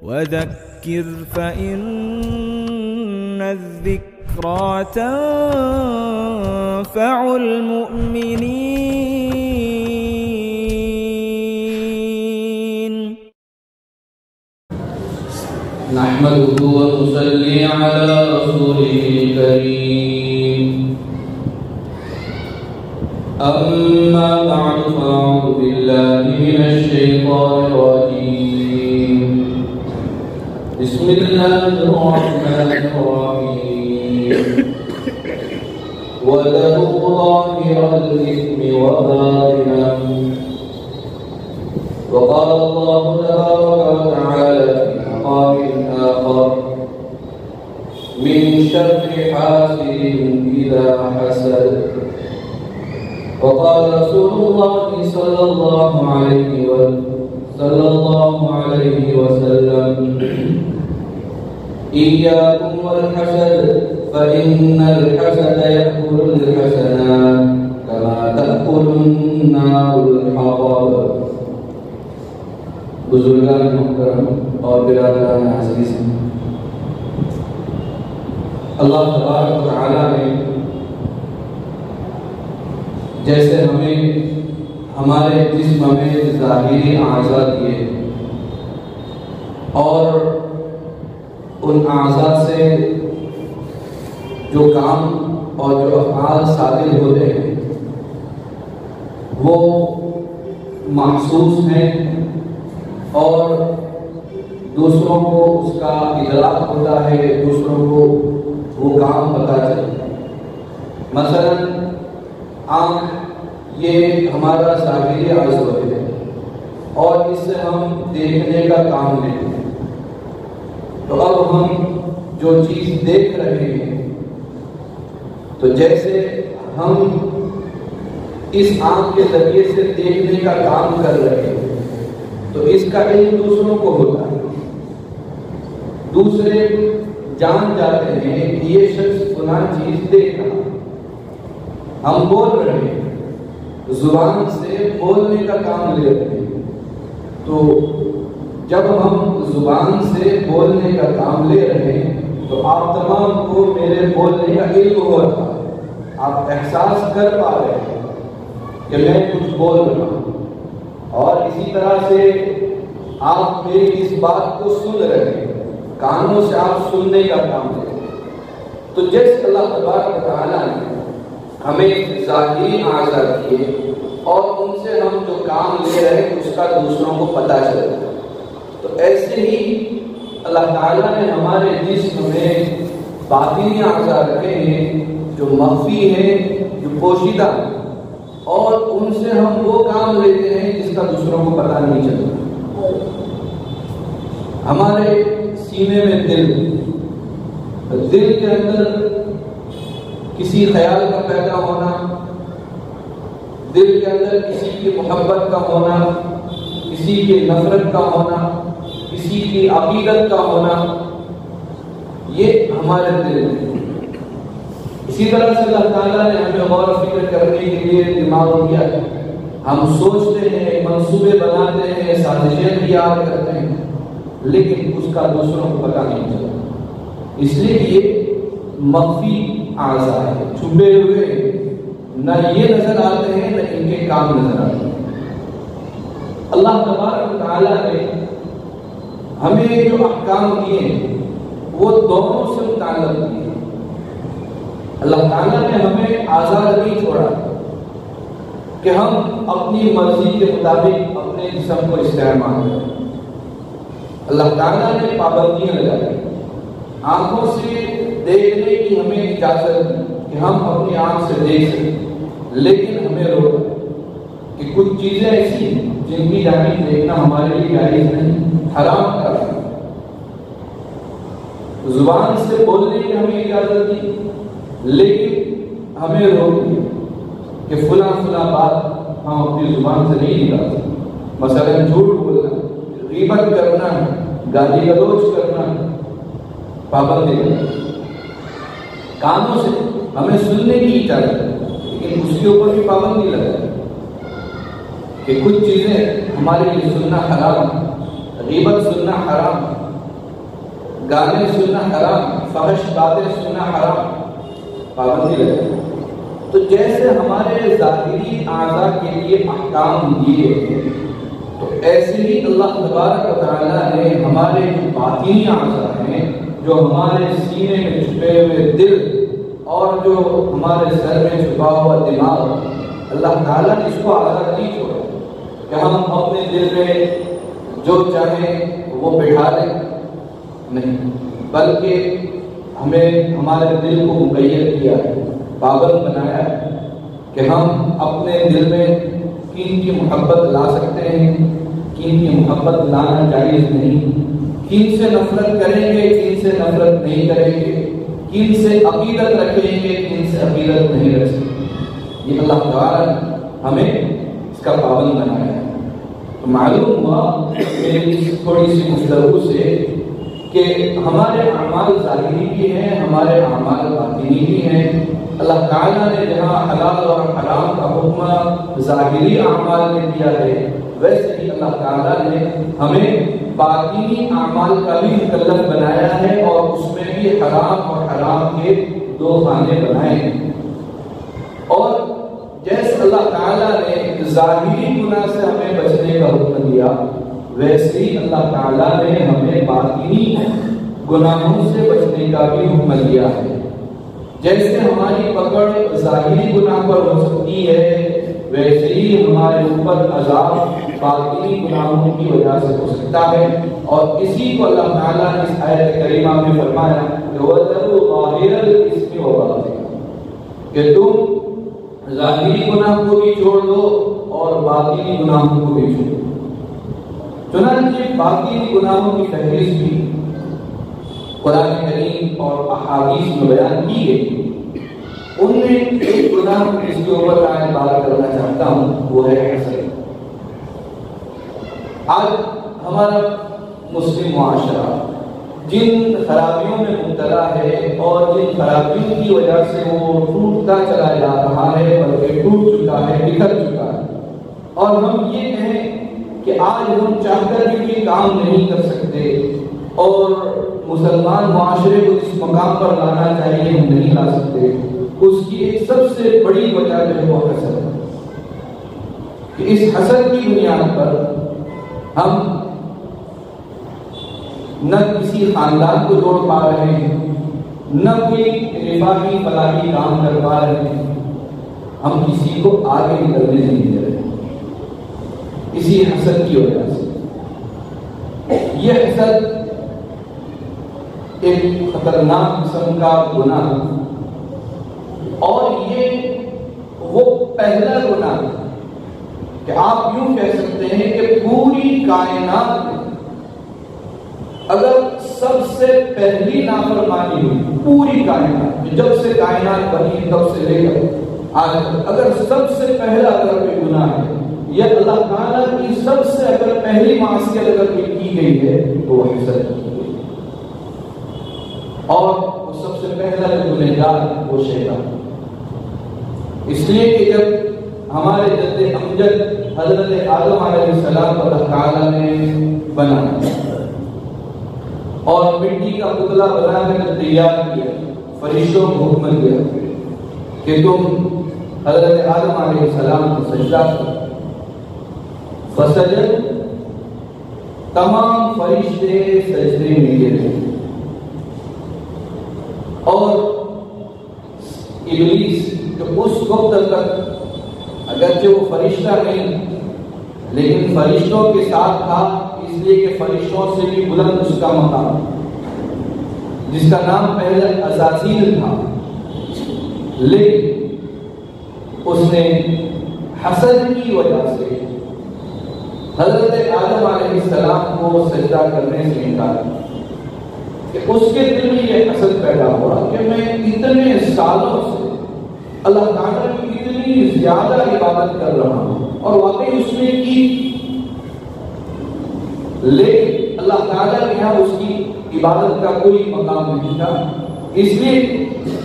وذكر فإن الذكرى تنفع المؤمنين. نحمده ونصلي على رسوله الكريم. أما بعد فأعوذ بالله من الشيطان الرجيم. بسم الله الرحمن الرحيم. وذروا ظاهر الإثم وباطنه. وقال الله تبارك وتعالى في مقام آخر: من شر حاسد إذا حسد. وقال رسول الله صلى الله عليه وسلم: إياكم والحسد فإن الحسد يأكل الحسنات كما تأكل النار الحطب. بزرگان محترم اور برادران عزیز، اللہ تبارک و تعالی نے جیسے ہمیں ہمارے جسم میں ظاہری اعضاء دیے اور ان اعضاء سے جو کام اور جو افعال صادر ہوتے ہیں وہ مخصوص ہیں اور دوسروں کو اس کا ادراک ہوتا ہے، دوسروں کو وہ کام پتہ چلتا ہے۔ مثلا آنکھ یہ ہمارا ظاہری عضو ہے اور اس سے ہم دیکھنے کا کام لیتے ہیں۔ تو اب ہم جو چیز دیکھ رہے ہیں تو جیسے ہم اس آنکھ کے ذریعے سے دیکھنے کا کام کر رہے ہیں تو اس کا علم دوسروں کو ہوتا ہے، دوسرے جان جاتے ہیں کہ یہ شخص فلاں چیز دیکھ رہا ہے۔ ہم بول رہے ہیں، زبان سے بولنے کا کام لے رہے ہیں، تو جب ہم زبان سے بولنے کا کام لے رہے ہیں تو آپ تمام کو میرے بولنے کا علم ہو رہا ہے، آپ احساس کر پا رہے ہیں کہ میں کچھ بول رہا ہوں، اور اسی طرح سے آپ میری اس بات کو سن رہے ہیں، کانوں سے آپ سننے کا کام لے رہے ہیں۔ تو جیسے اللہ تبارک و تعالیٰ نے ہمیں ظاہری اعضاء دیے اور ان سے ہم جو کام لے رہے ہیں اس کا دوسروں کو پتہ چلتا ہے، تو ایسے ہی اللہ تعالیٰ نے ہمارے جسم میں باطنی اعضاء رکھے ہیں جو مخفی ہیں، جو پوشیدہ ہیں، اور ان سے ہم وہ کام لیتے ہیں جس کا دوسروں کو پتہ نہیں چلتا۔ ہمارے سینے میں دل کے اندر کسی خیال کا پیدا ہونا، دل کے اندر کسی کی محبت کا ہونا، کسی کی نفرت کا ہونا، کسی کی عقیدت کا ہونا، یہ ہمارے دل میں۔ اسی طرح سے اللہ تعالیٰ نے ہمیں غور و فکر کرنے کے لیے دماغ دیا ہے، ہم سوچتے ہیں، منصوبے بناتے ہیں، سازشیں تیار کرتے ہیں، لیکن اس کا دوسروں کو پتہ نہیں چلتا، اس لیے یہ مخفی اعضاء ہے، چھپے ہوئے، نہ یہ نظر آتے ہیں نہ ان کے کام نظر آتے ہیں۔ اللہ تبارک و تعالیٰ نے ہمیں جو احکام دیے ہیں وہ دونوں سے متعلق دیے ہیں۔ اللہ تعالیٰ نے ہمیں آزاد نہیں چھوڑا کہ ہم اپنی مرضی کے مطابق اپنے جسم کو استعمال کریں۔ اللہ تعالیٰ نے پابندیاں لگائی، آنکھوں سے دیکھنے کی ہمیں اجازت دی کہ ہم اپنی آنکھ سے دیکھ سکیں، لیکن ہمیں روکا کہ کچھ چیزیں ایسی ہیں جن کی جانب دیکھنا ہمارے لیے جائز نہیں، حرام کر رہا ہے۔ زبان سے بولنے کی ہمیں اجازت دی، لیکن ہمیں روک دیا کہ فلاں بات ہم اپنی زبان سے نہیں نکال سکتے۔ مثلا جھوٹ بولنا، غیبت کرنا، گالی گلوچ کرنا، پابندی کرنا۔ کانوں سے ہمیں سننے کی اجازت ہے، لیکن اس کے اوپر بھی پابندی لگا کہ کچھ چیزیں ہمارے لیے سننا حرام ہے، غیبت سننا حرام ہے، گانے سننا حرام، فحش باتیں سننا حرام، پابندی لگے. تو جیسے ہمارے ظاہری اعضاء کے لیے احکام دیے ہیں، تو ایسے ہی اللہ تبارک و تعالیٰ نے ہمارے باطنی اعضاء ہیں، جو ہمارے سینے میں چھپے ہوئے دل اور جو ہمارے سر میں چھپا ہوا دماغ، اللہ تعالیٰ نے اس کو آزاد نہیں چھوڑا کہ ہم اپنے دل میں جو چاہیں وہ بٹھا لیں. نہیں، بلکہ ہمیں ہمارے دل کو مقید کیا ہے، پابند بنایا ہے کہ ہم اپنے دل میں کین کی محبت لا سکتے ہیں، کین کی محبت لانا جائز نہیں. کین سے نفرت کریں گے، کین سے نفرت نہیں کریں گے. کین سے عقیدت رکھیں گے، کین سے عقیدت نہیں رکھ سکتے. یہ اللہ تعالیٰ نے ہمیں اس کا پابند بنایا ہے. تو معلوم ہوا میری تھوڑی سی گفتگو سے کہ ہمارے اعمال ظاہری بھی ہیں، ہمارے اعمال باطنی بھی ہیں. اللہ تعالیٰ نے جہاں حلال اور حرام کا حکم ظاہری اعمال میں دیا ہے، ویسے ہی اللہ تعالیٰ نے ہمیں باطنی اعمال کا بھی مکلف بنایا ہے، اور اس میں بھی حرام اور حرام کے دو خانے بنائے ہیں. اور جیسے اللہ تعالیٰ نے ظاہری گناہ سے ہمیں بچنے کا حکم دیا، ویسے ہی اللہ تعالیٰ نے ہمیں باطنی گناہوں سے بچنے کا بھی حکم دیا ہے. جیسے ہماری پکڑ ظاہری گناہ پر ہو سکتی ہے، ویسے ہی ہمارے اوپر عذاب باطنی گناہوں کی وجہ سے ہو سکتا ہے. اور اسی کو اللہ تعالیٰ نے اس آیت کریمہ میں فرمایا کہ وَذَرُوا ظَاهِرَ الْإِثْمِ وَبَاطِنَهُ، کہ تم ظاہری گناہ کو بھی چھوڑ دو اور باطنی گناہوں کو بھی چھوڑ دو. چنانچہ باطنی گناہوں کی فہرست بھی قرآن کریم اور احادیث میں بیان کی گئی. ان میں ایک گناہ جس کے اوپر میں بات کرنا چاہتا ہوں وہ ہے حسد. آج ہمارا مسلم معاشرہ جن خرابیوں میں مبتلا ہے اور جن خرابیوں کی وجہ سے وہ ٹوٹتا چلا جا رہا ہے، بلکہ ٹوٹ چکا ہے، بکھر چکا ہے. اور ہم یہ کہیں کہ آج ہم چاہ کر بھی یہ کام نہیں کر سکتے، اور مسلمان معاشرے کو اس مقام پر لانا چاہیے، ہم نہیں لا سکتے. اس کی ایک سب سے بڑی وجہ جو ہے وہ حسد ہے. کہ اس حسد کی بنیاد پر ہم نہ کسی خاندان کو جوڑ پا رہے ہیں، نہ کوئی رفاہی فلاحی کام کر پا رہے ہیں، ہم کسی کو آگے نکلنے نہیں دے رہے اسی حسد کی وجہ سے. یہ حسد ایک خطرناک قسم کا گناہ، اور یہ وہ پہلا گناہ کہ آپ یوں کہہ سکتے ہیں کہ پوری کائنات میں اگر سب سے پہلی نافرمانی ہوئی، پوری کائنات میں جب سے کائنات بنی تب سے لے کر آج اگر سب سے پہلا اگر کوئی گناہ ہے یا اللہ تعالیٰ کی سب سے اگر پہلی معصیت اگر کوئی کی گئی ہے تو وہ حسد کی گئی. اور وہ سب سے پہلا جو گنہگار وہ شیطان. اس لیے کہ جب ہمارے جد امجد حضرت آدم علیہ السلام کو اللہ تعالیٰ نے بنایا اور مٹی کا پتلا بنا کر تیار کیا، فرشتوں کو حکم دیا کہ تم حضرت آدم علیہ السلام کو سجدہ کرو. فسجد، تمام فرشتے سجدے میں گرے، اور ابلیس جو اس وقت تک اگرچہ وہ فرشتہ نہیں لیکن فرشتوں کے ساتھ تھا، اس لیے کہ فرشتوں سے بھی بلند اس کا مقام، جس کا نام پہلے عزازیل تھا، لیکن اس نے حسد کی وجہ سے حضرت آدم علیہ السلام کو سجدہ کرنے سے انکار کیا. کہ اس کے دل میں یہ حسد پیدا ہوا کہ میں اتنے سالوں سے اللہ تعالیٰ کی اتنی زیادہ عبادت کر رہا ہوں، اور واقعی اس نے کی، لیکن اللہ تعالیٰ کے یہاں اس کی عبادت کا کوئی مقام نہیں تھا. اس لیے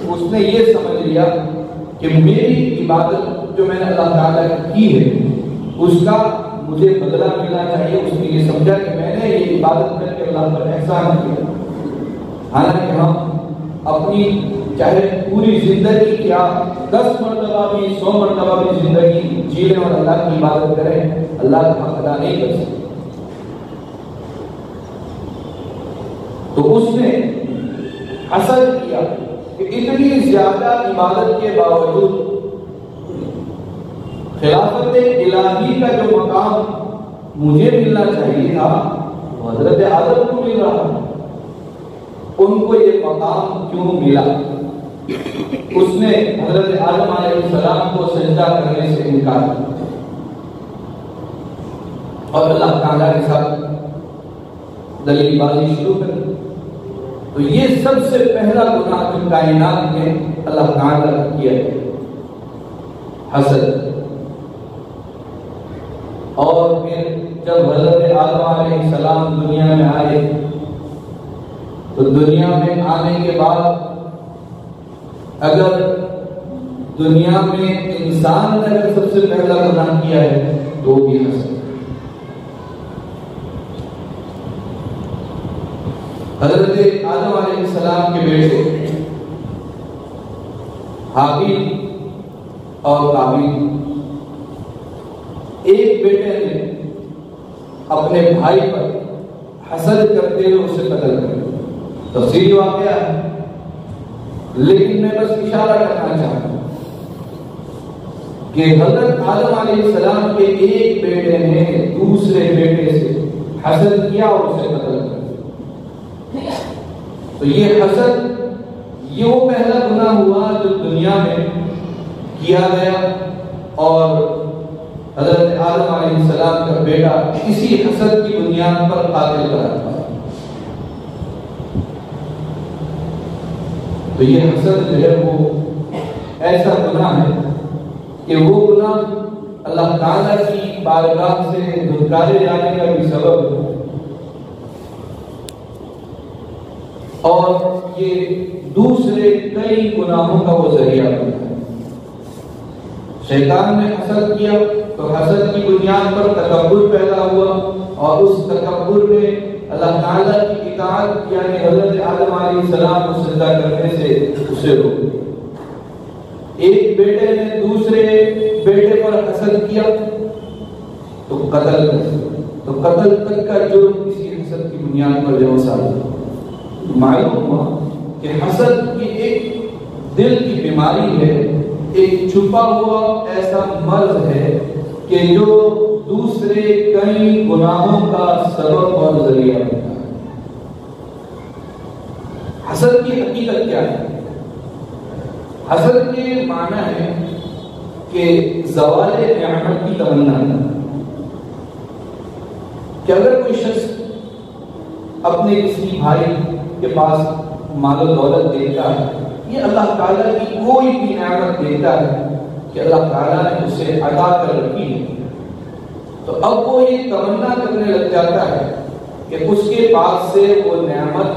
اس نے یہ سمجھ لیا کہ میری عبادت جو میں نے اللہ تعالیٰ کی ہے اس کا مجھے بدلہ ملنا چاہیے. اس نے یہ سمجھا کہ میں نے یہ عبادت کر کے اللہ پر احسان کیا. حالانکہ ہم اپنی چاہے پوری زندگی کیا 10 مرتبہ بھی 100 مرتبہ بھی زندگی جی لیں اور اللہ کی عبادت کریں، اللہ کا حق ادا نہیں کر سکتے۔ تو اس نے حسد کیا کہ اتنی زیادہ عبادت کے باوجود خلافت الہی کا جو مقام مجھے ملنا چاہیے تھا وہ حضرت آدم کو مل رہا، ان کو یہ مقام کیوں ملا؟ اس نے حضرت آدم علیہ السلام کو سجدہ کرنے سے انکار کیا اور اللہ تعالیٰ کے ساتھ دلیل بازی شروع کر دی۔ تو یہ سب سے پہلا گناہ جو کائنات میں اللہ تعالیٰ نے کیا ہے، حسد۔ اور پھر جب حضرت آدم علیہ السلام دنیا میں آئے تو دنیا میں آنے کے بعد اگر دنیا میں انسان نے اگر سب سے پہلا گناہ کیا ہے تو بھی حسد۔ حضرت آدم علیہ السلام کے بیٹے حابیل اور قابیل، ایک بیٹے نے اپنے بھائی پر حسد کرتے ہوئے اسے قتل کر دیا۔ تفصیلی واقعہ ہے لیکن میں بس اشارہ کرنا چاہتا ہوں کہ حضرت آدم علیہ السلام کے ایک بیٹے نے دوسرے بیٹے سے حسد کیا اور اسے قتل کر دیا۔ تو یہ حسد یہ وہ پہلا گناہ ہوا جو دنیا میں کیا گیا اور حضرت آدم علیہ السلام کا بیٹا اسی حسد کی بنیاد پر قاتل قرار پایا۔ تو یہ حسد جو ہے وہ ایسا گناہ ہے کہ وہ گناہ اللہ تعالیٰ کی بارگاہ سے دھتکارے جانے کا بھی سبب ہے اور یہ دوسرے کئی گناہوں کا وہ ذریعہ بنتا ہے۔ شیطان نے حسد کیا تو حسد کی بنیاد پر تکبر پیدا ہوا اور اس تکبر نے اللہ تعالیٰ کی اطاعت یعنی حضرت آدم علیہ السلام کو سجدہ کرنے سے اسے روک دیا۔ ایک بیٹے نے دوسرے بیٹے پر حسد کیا تو قتل کر دیا۔ تو قتل تک کا جرم کسی حسد کی بنیاد پر جو ثابت ہوا۔ معلوم ہوا کہ حسد کی ایک دل کی بیماری ہے، ایک چھپا ہوا ایسا مرض ہے کہ جو دوسرے کئی گناہوں کا سبب اور ذریعہ بنتا ہے۔ حسد کی حقیقت کیا ہے؟ حسد کے معنی ہے کہ زوال نعمت کی تمنا ہے کہ اگر کوئی شخص اپنے کسی بھائی کے پاس مال و دولت دیتا ہے، یہ اللہ تعالیٰ کی کوئی بھی نعمت دیتا ہے کہ اللہ تعالیٰ نے اسے عطا کر رکھی ہے، تو اب وہ یہ تمنا کرنے لگ جاتا ہے کہ اس کے پاس سے وہ نعمت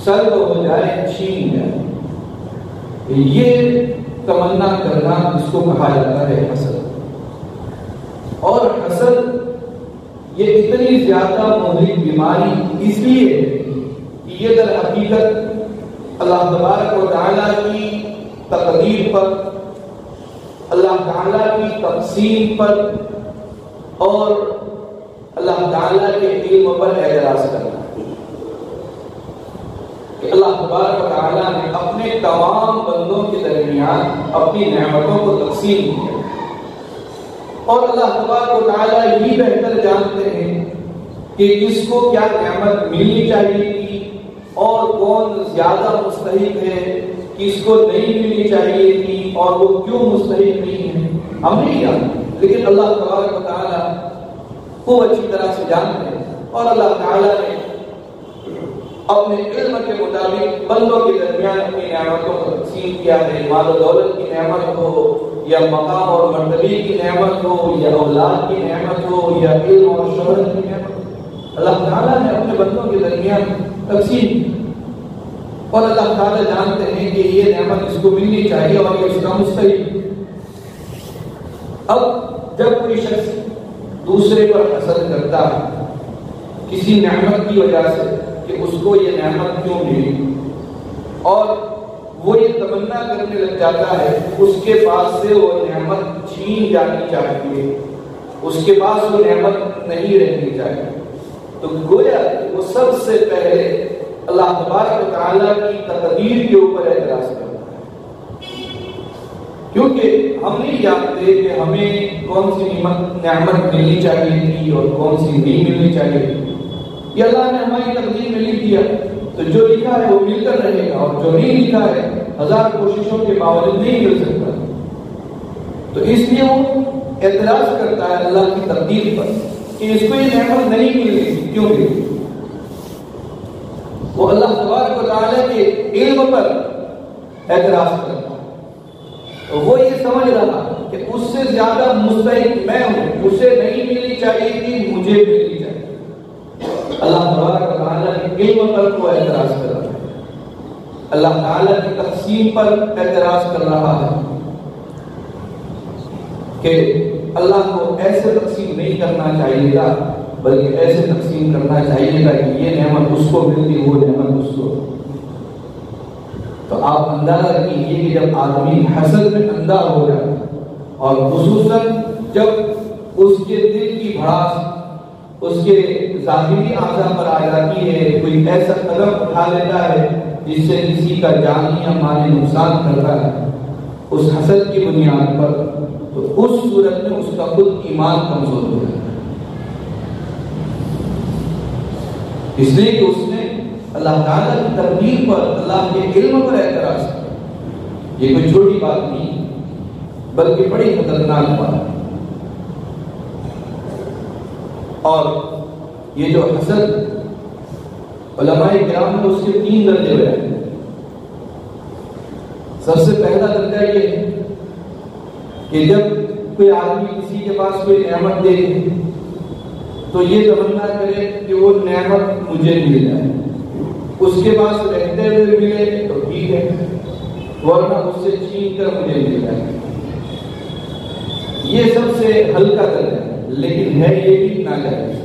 سلب ہو جائے، چھین جائے۔ یہ تمنا کرنا اس کو کہا جاتا ہے حسد۔ اور حسد یہ اتنی زیادہ مہلک بیماری اس لیے ہے کہ یہ در حقیقت اللہ تبارک و تعالیٰ کی تقدیر پر، اللہ تعالیٰ کی تقسیم پر اور اللہ تعالیٰ کے علم پر اعتراض کرنا کہ اللہ تبارک و تعالیٰ نے اپنے تمام بندوں کے درمیان اپنی نعمتوں کو تقسیم کیا اور اللہ تبارک و تعالیٰ یہ بہتر جانتے ہیں کہ کس کو کیا نعمت ملنی چاہیے تھی اور کون زیادہ مستحق ہے، کس کو نہیں ملنی چاہیے تھی اور وہ کیوں مستحق نہیں ہے، ہم نہیں جانتے، لیکن اللہ تبارک و تعالیٰ کو اچھی طرح سے جانتے ہیں اور اللہ تعالیٰ نے اپنے علم کے مطابق بندوں کے درمیان اپنی نعمتوں کو تقسیم کیا ہے۔ مال و دولت کی نعمت ہو یا مقام اور مرتبے کی نعمت ہو یا اولاد کی نعمت ہو یا علم اور شہرت کی نعمت، اللہ تعالیٰ نے اپنے بندوں کے درمیان تقسیم کی اور اللہ تعالیٰ جانتے ہیں کہ یہ نعمت اس کو ملنی چاہیے اور یہ اس کا مستحق۔ اب جب کوئی شخص دوسرے پر حسد کرتا ہے کسی نعمت کی وجہ سے، کہ اس کو یہ نعمت کیوں ملی، اور وہ یہ تمنا کرنے لگ جاتا ہے اس کے پاس سے وہ نعمت چھین جانی چاہیے، اس کے پاس وہ نعمت نہیں رہنی چاہیے۔ تو گویا وہ سب سے پہلے اللہ تبارک و تعالیٰ کی تقدیر کے اوپر اعتراض کرتا ہے، کیونکہ ہم نہیں جانتے کہ ہمیں کون سی نعمت ملنی چاہیے تھی اور کون سی نہیں ملنی چاہیے تھی۔ یہ اللہ نے ہماری تقدیر میں لکھ دیا، تو جو لکھا ہے وہ مل کر رہے گا، اور جو نہیں لکھا ہے ہزار کوششوں کے باوجود نہیں مل سکتا۔ تو اس لیے وہ اعتراض کرتا ہے اللہ کی تقدیر پر کہ اس کو یہ نعمت نہیں مل رہی، کیوں ملی؟ وہ اللہ تبارک و تعالیٰ کے علم پر اعتراض کرتا ہے۔ وہ یہ سمجھ رہا کہ اس سے زیادہ مستحق میں ہوں، اسے نہیں ملنی چاہیے تھی، مجھے ملنی چاہیے۔ اللہ تبارک و تعالیٰ کے علم پر وہ اعتراض کر رہا ہے، اللہ تعالیٰ کی تقسیم پر اعتراض کر رہا ہے کہ اللہ کو ایسے تقسیم نہیں کرنا چاہیے گا، بلکہ ایسے تقسیم کرنا چاہیے گا کہ یہ نعمت اس کو ملتی، وہ نعمت اس کو۔ تو آپ اندازہ کیجیے کہ جب آدمی حسد میں اندھا ہو جائے، اور خصوصاً جب اس کے دل کی بھڑاس اس کے ظاہری اعضاء پر آ جاتی ہے، کوئی ایسا قدم اٹھا لیتا ہے جس سے کسی کا جانی یا مالی نقصان کرتا ہے اس حسد کی بنیاد پر، تو اس صورت میں اس کا خود ایمان کمزور ہو جاتا ہے، اس لیے کہ اس نے اللہ تعالیٰ کی تقدیر پر، اللہ کے علم پر اعتراض کیا۔ یہ کوئی چھوٹی بات نہیں بلکہ بڑی خطرناک بات ہے۔ اور یہ جو حسد، علماء کرام نے اس کے 3 درجے بیان۔ سب سے پہلا درجہ یہ ہے کہ جب کوئی آدمی کسی کے پاس کوئی نعمت دے تو یہ تمنا کرے کہ وہ نعمت مجھے مل جائے، اس کے پاس رہتے ہوئے ملے تو ٹھیک ہے، ورنہ اس سے چھین کر مجھے مل جائے۔ یہ سب سے ہلکا درجہ ہے، لیکن ہے یہ بھی ناجائز۔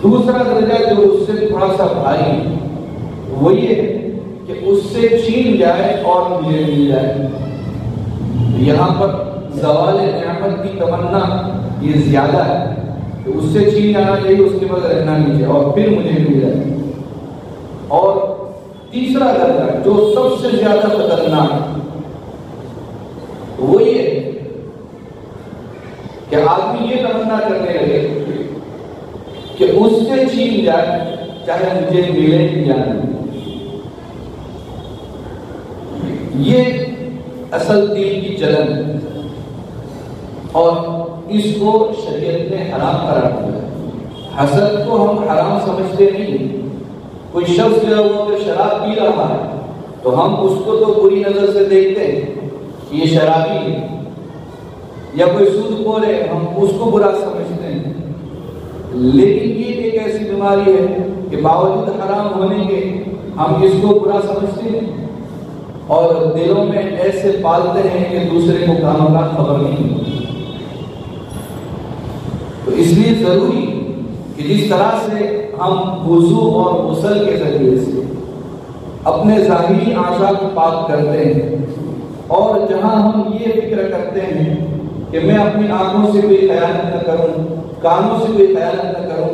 دوسرا درجہ جو اس سے تھوڑا سا بھاری وہ یہ ہے کہ اس سے چھین جائے اور مجھے مل جائے۔ یہاں پر زوال نعمت کی تمنا یہ زیادہ ہے کہ اس سے چھین جانا چاہیے، اس کے بعد رہنا نہیں چاہیے، اور پھر مجھے مل جائے۔ اور تیسرا درجہ جو سب سے زیادہ خطرناک وہ یہ ہے کہ آدمی یہ تمنا کرنے لگے کہ اس سے چھین جائے چاہے مجھے ملے یا نہیں۔ یہ اصل دل کی جلن ہے، اور اس کو شریعت نے حرام قرار دیا ہے۔ حسد کو ہم حرام سمجھتے نہیں۔ کوئی شخص جو ہے وہ اگر شراب پی رہا ہے تو ہم اس کو تو بری نظر سے دیکھتے ہیں کہ یہ شرابی ہے، یا کوئی سود خور ہے ہم اس کو برا سمجھتے ہیں، لیکن یہ ایک ایسی بیماری ہے کہ باوجود حرام ہونے کے ہم اس کو برا سمجھتے ہیں اور دلوں میں ایسے پالتے ہیں کہ دوسرے کو کام کا خبر نہیں ہوتی۔ تو اس لیے ضروری کہ جس طرح سے ہم وضو اور غسل کے ذریعے سے اپنے ظاہری اعضاء کو پاک کرتے ہیں، اور جہاں ہم یہ فکر کرتے ہیں کہ میں اپنی آنکھوں سے کوئی خیانت نہ کروں، کانوں سے کوئی خیانت نہ کروں،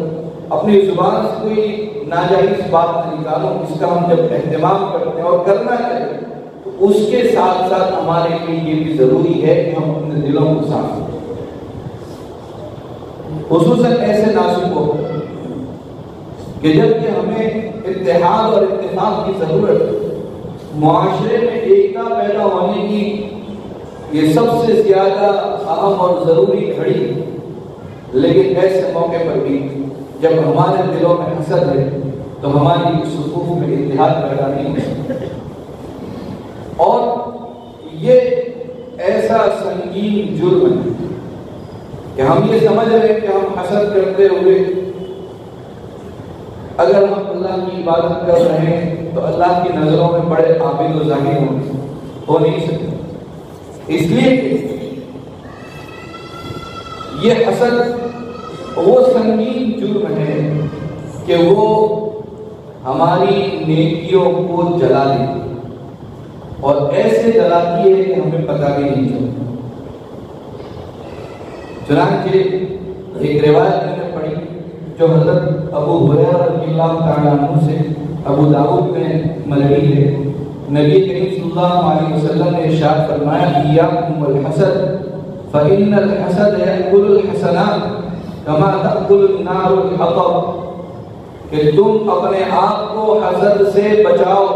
اپنی زبان سے کوئی ناجائز بات نہ نکالوں، اس کا ہم جب اہتمام کرتے ہیں اور کرنا چاہیے تو اس کے ساتھ ساتھ ہمارے لیے یہ بھی ضروری ہے کہ ہم اپنے دلوں کو صاف کریں، خصوصاً ایسے ناسک ہو کہ جب کہ ہمیں اتحاد اور اتفاق کی ضرورت ہے، معاشرے میں ایکتا پیدا ہونے کی یہ سب سے زیادہ اہم اور ضروری گھڑی ہے، لیکن ایسے موقع پر بھی جب ہمارے دلوں میں حسد ہے تو ہماری صفوف میں اتحاد پیدا نہیں ہے، اور یہ ایسا سنگین جرم ہے کہ ہم یہ سمجھ رہے ہیں کہ ہم حسد کرتے ہوئے اگر ہم اللہ کی عبادت کر رہے ہیں تو اللہ کی نظروں میں بڑے عابد و ظاہر ہو نہیں سکتے، اس لیے کہ یہ حسد وہ سنگین جرم ہے کہ وہ ہماری نیکیوں کو جلا دے، اور ایسے جلاتی ہے کہ ہمیں پتہ بھی نہیں چلتا۔ چنانچہ ایک روایت میں نے پڑھی جو حضرت ابو ہریرہ رضی اللہ تعالیٰ عنہ سے ابو داؤد میں مروی ہے، نبی کریم صلی اللہ علیہ وسلم نے ارشاد فرمایا ایاکم والحسد فإن الحسد يأكل الحسنات كما تأكل النار الحطب، کہ تم اپنے آپ کو حسد سے بچاؤ،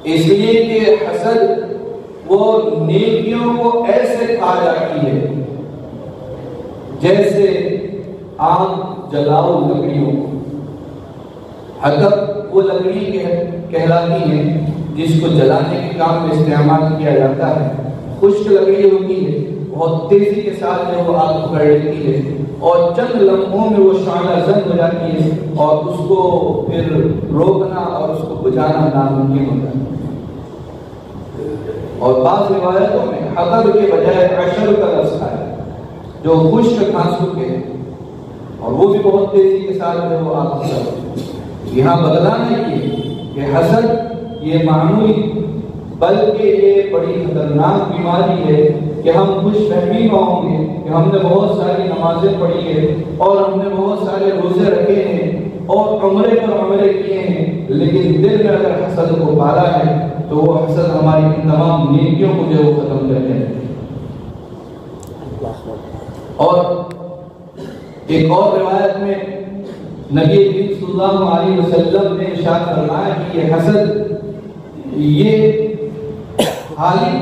اس لیے کہ حسد وہ نیکیوں کو ایسے کھا جاتی ہے جیسے آگ جلاؤ لکڑیوں کو۔ حطب وہ لکڑی کہلاتی ہے جس کو جلانے کے کام میں استعمال کیا جاتا ہے۔ خشک لکڑی ہوتی ہے، بہت تیزی کے ساتھ جو وہ آگ پکڑ لیتی ہے اور چند لمحوں میں وہ شعلہ زن ہو جاتی ہے اور اس کو پھر روکنا اور اس کو بجھانا ناممکن ہوتا ہے۔ اور بعض روایتوں میں حطب کے بجائے عشر کا لفظ ہے جو خشک گھاسوں کے ہیں، اور وہ بھی بہت تیزی کے ساتھ جو وہ آگ پکڑ لیتی ہے۔ یہاں بدلانا یہ کہ حسد یہ معمولی بلکہ یہ بڑی خطرناک بیماری ہے کہ ہم خوش فہمی میں ہوں گے کہ ہم نے بہت ساری نمازیں پڑھی ہیں اور ہم نے بہت سارے روزے رکھے ہیں اور عمرے پر عمرے کیے ہیں، لیکن دل میں اگر حسد کو پالا ہے تو وہ حسد ہماری تمام نیکیوں کو جو وہ ختم کر دیں۔ اور ایک اور روایت میں نبی کریم صلی اللہ علیہ وسلم نے ارشاد فرمایا کہ یہ حسد یہ خالی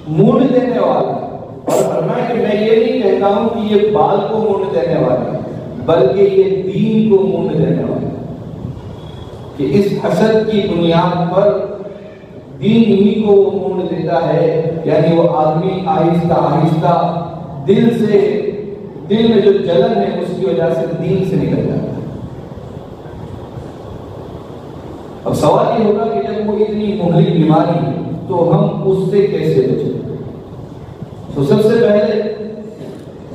موڑ دینے والا ہے، اور فرمایا کہ میں یہ نہیں کہتا ہوں کہ یہ بال کو موڑ دینے والا ہے بلکہ یہ دین کو موڑ دینے والا ہے، کہ اس حسد کی بنیاد پر دین ہی کو وہ موڑ دیتا ہے، یعنی وہ آدمی آہستہ آہستہ دل میں جو جلن ہے اس کی وجہ سے دین سے نکل جاتا ہے۔ اب سوال یہ ہوگا کہ جب وہ اتنی مہلک بیماری ہے تو ہم اس سے کیسے بچیں؟ تو سب سے پہلے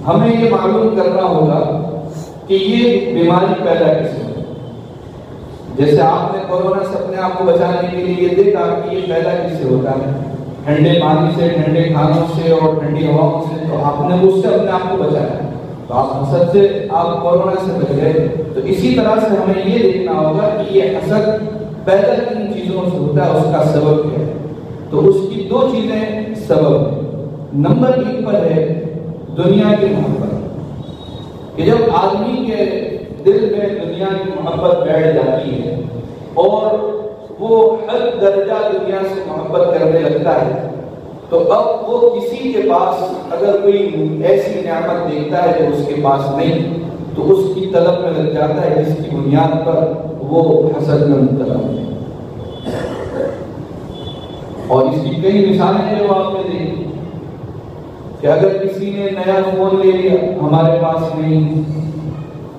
ہمیں یہ معلوم کرنا ہوگا کہ یہ بیماری پیدا کس سے ہوئی۔ جیسے آپ نے کورونا سے اپنے آپ کو بچانے کے لیے یہ دیکھا کہ یہ پیدا کس سے ہوتا ہے، ٹھنڈے پانی سے، ٹھنڈے کھانوں سے اور ٹھنڈی ہواؤں سے، تو آپ نے اس سے اپنے آپ کو بچایا، تو آپ حسد سے آپ کورونا سے بچ گئے۔ تو اسی طرح سے ہمیں یہ دیکھنا ہوگا کہ یہ حسد پیدا کن چیزوں سے ہوتا ہے، اس کا سبب کیا ہے۔ تو اس کی دو چیزیں سبب ہیں۔ نمبر 1 پر ہے دنیا کی محبت، کہ جب آدمی کے دل میں دنیا کی محبت بیٹھ جاتی ہے اور وہ حد درجہ دنیا سے محبت کرنے لگتا ہے، تو اب وہ کسی کے پاس اگر کوئی ایسی نعمت دیکھتا ہے جو اس کے پاس نہیں تو اس کی طلب میں لگ جاتا ہے، جس کی بنیاد پر وہ حسد میں مبتلا ہے۔ اور اس کی کئی مثالیں ہیں جو آپ نے دیکھی کہ اگر کسی نے نیا فون لے لیا ہمارے پاس نہیں،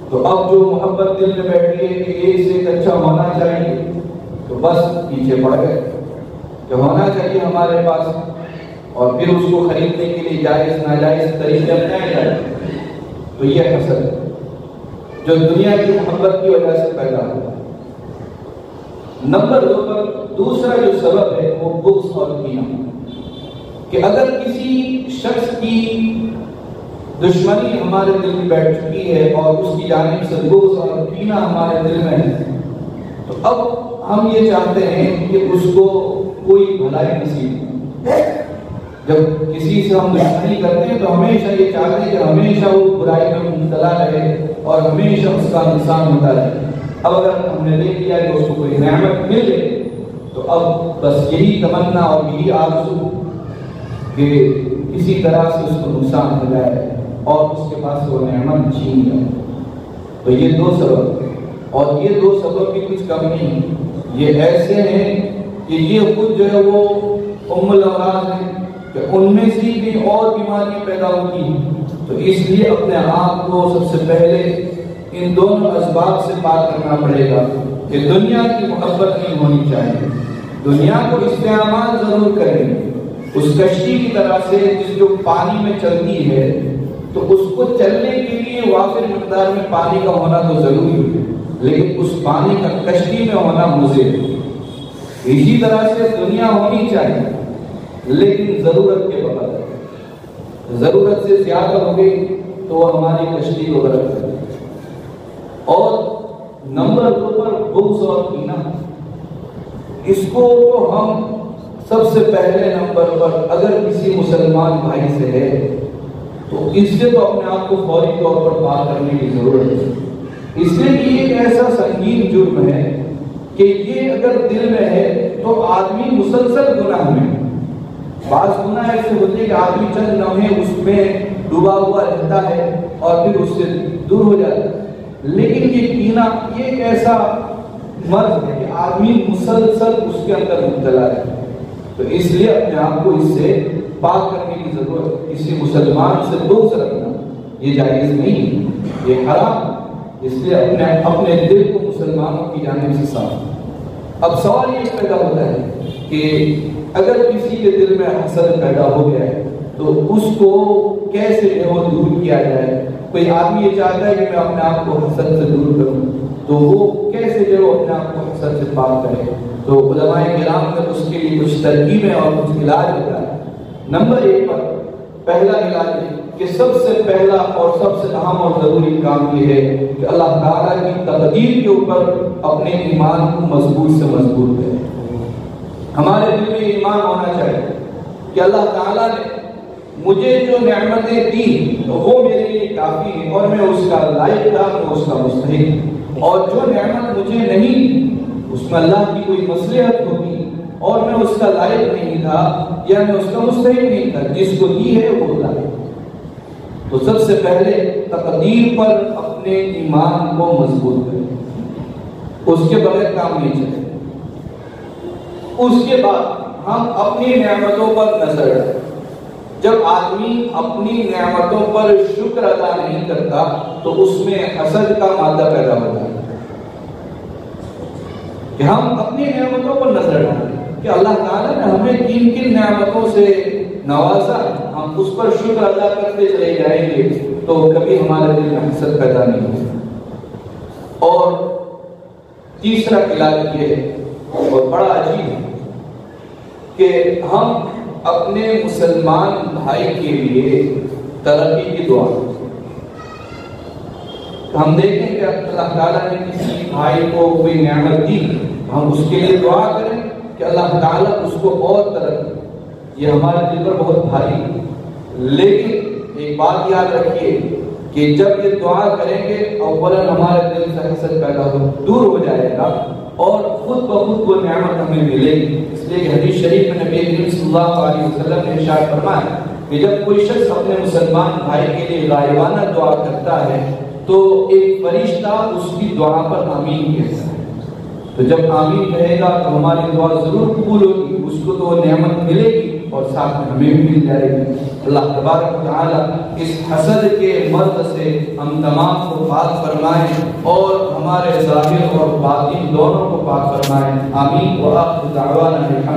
تو اب جو محبت دل میں بیٹھی ہے کہ ایک سے ایک اچھا ہونا چاہیے، تو بس پیچھے پڑ گئے کہ ہونا چاہیے ہمارے پاس، اور پھر اس کو خریدنے کے لیے جائز ناجائز طریقے اپنائے جائیں۔ تو یہ حسد جو دنیا کی محبت کی وجہ سے پیدا ہوا۔ نمبر 2 پر دوسرا جو سبب ہے وہ بغض اور کینہ، کہ اگر کسی شخص کی دشمنی ہمارے دل میں بیٹھ چکی ہے اور اس کی جانب سے بغض اور کینہ ہمارے دل میں ہے، تو اب ہم یہ چاہتے ہیں کہ اس کو کوئی بھلائی نصیب ہو۔ جب کسی سے ہم دشمنی کرتے ہیں تو ہمیشہ یہ چاہتے ہیں کہ ہمیشہ وہ برائی میں مبتلا رہے اور ہمیشہ اس کا نقصان ہوتا رہے۔ اب اگر ہم نے دیکھ لیا کہ اس کو کوئی نعمت ملے تو اب بس یہی تمنا اور یہی آرزو کہ کسی طرح سے اس کو نقصان ہو جائے اور اس کے پاس وہ نعمت چھین جائے۔ تو یہ 2 سبب ہیں، اور یہ 2 سبب بھی کچھ کم نہیں، یہ ایسے ہیں کہ یہ خود جو ہے وہ ام الامراض ہیں کہ ان میں سے بھی اور بیماریاں پیدا ہوتی ہیں۔ تو اس لیے اپنے آپ کو سب سے پہلے ان دونوں اسباب سے پاک کرنا پڑے گا کہ دنیا کی محبت نہیں ہونی چاہیے۔ دنیا کو استعمال ضرور کریں، اس کشتی کی طرح سے جس جو پانی میں چلتی ہے، تو تو اس کو چلنے کے لیے وافر مقدار میں پانی کا ہونا تو ضروری ہے، لیکن اس پانی کا کشتی میں ہونا مضر ہے۔ اسی طرح سے دنیا ہونی چاہیے لیکن ضرورت کے بغیر، ضرورت سے زیادہ ہو گئی تو وہ ہماری کشتی کو غرق کر دے۔ اور نمبر 2 پر بغض اور کینہ، اس کو تو ہم سب سے پہلے نمبر پر اگر کسی مسلمان بھائی سے ہے تو اس سے تو اپنے آپ کو فوری طور پر پاک کرنے کی ضرورت ہے، اس لیے کہ یہ ایک ایسا سنگین جرم ہے کہ یہ اگر دل میں ہے تو آدمی مسلسل گناہ میں، بعض گناہ ایسے ہوتے ہیں کہ آدمی چند لمحے اس میں ڈوبا ہوا رہتا ہے اور پھر اس سے دور ہو جاتا ہے، لیکن یہ کینہ یہ ایک ایسا مرض ہے کہ آدمی مسلسل اس کے اندر مبتلا ہے، تو اس لیے اپنے آپ کو اس سے پاک کرنے کی ضرورت ہے۔ کسی مسلمان سے بغض رکھنا یہ جائز نہیں، یہ حرام، اس لیے اپنے دل کو مسلمانوں کی جانب سے صاف۔ اب سوال یہ پیدا ہوتا ہے کہ اگر کسی کے دل میں حسد پیدا ہو گیا ہے تو اس کو کیسے وہ دور کیا جائے؟ کوئی آدمی یہ چاہتا ہے کہ میں اپنے آپ کو حسد سے دور کروں، تو وہ کیسے جو اپنے آپ کو حسد سے پاک کرے؟ تو علماء کرام نے اس کے لیے کچھ ترکیبیں اور کچھ علاج بتایا۔ نمبر 1 پر پہلا علاج ہے کہ سب سے پہلا اور سب سے اہم اور ضروری کام یہ ہے کہ اللہ تعالیٰ کی تقدیر کے اوپر اپنے ایمان کو مضبوط سے مضبوط کرے۔ ہمارے دل میں ایمان ہونا چاہیے کہ اللہ تعالیٰ نے مجھے جو نعمتیں دی وہ میرے لیے کافی ہیں اور میں اس کا لائق تھا، میں اس کا مستحق، اور جو نعمت مجھے نہیں اس میں اللہ کی کوئی مصلحت ہوگی اور میں اس کا لائق نہیں تھا یا میں اس کا مستحق نہیں تھا، جس کو دی ہے وہ اللہ ہے۔ تو سب سے پہلے تقدیر پر اپنے ایمان کو مضبوط کریں، اس کے بغیر کام نہیں چلے۔ اس کے بعد ہم اپنی نعمتوں پر نظر ڈالیں۔ جب آدمی اپنی نعمتوں پر شکر ادا نہیں کرتا تو اس میں حسد کا مادہ پیدا ہوتا ہے، کہ ہم اپنی نعمتوں پر نظر ڈالیں کہ اللہ تعالیٰ نے ہمیں کن کن نعمتوں سے نوازا، ہم اس پر شکر ادا کرتے چلے جائیں گے تو کبھی ہمارے دل میں حسد پیدا نہیں ہوگا۔ اور تیسرا علاج یہ ہے اور بڑا عجیب ہے کہ ہم اپنے مسلمان بھائی کے لیے ترقی کی دعا، ہم دیکھیں کہ اللہ تعالیٰ نے کسی بھائی کو کوئی نعمت دی، ہم اس کے لیے دعا کریں کہ اللہ تعالیٰ اس کو اور ترقی، یہ ہمارے دل پر بہت بھاری ہے۔ لیکن ایک بات یاد رکھیے کہ جب یہ دعا کریں گے اولاً ہمارے دل سے حسد پیدا دور ہو جائے گا اور خود بخود وہ نعمت ہمیں ملے گی۔ اس لیے کہ حدیث شریف میں نبی کریم صلی اللہ علیہ وسلم نے ارشاد فرمایا کہ جب کوئی شخص اپنے مسلمان بھائی کے لیے غائبانہ دعا کرتا ہے تو ایک فرشتہ اس کی دعا پر آمین کہتا ہے، تو جب آمین کہے گا تو ہماری دعا ضرور قبول ہوگی، اس کو تو وہ نعمت ملے گی اور ساتھ میں ہمیں بھی مل جائے گی۔ اللہ تبارک و تعالی اس حسد کے مرض سے ہم تمام کو پاک فرمائیں اور ہمارے ظاہر اور باطن دونوں کو پاک فرمائیں۔ آمین۔ وآخر دعوانا الحمد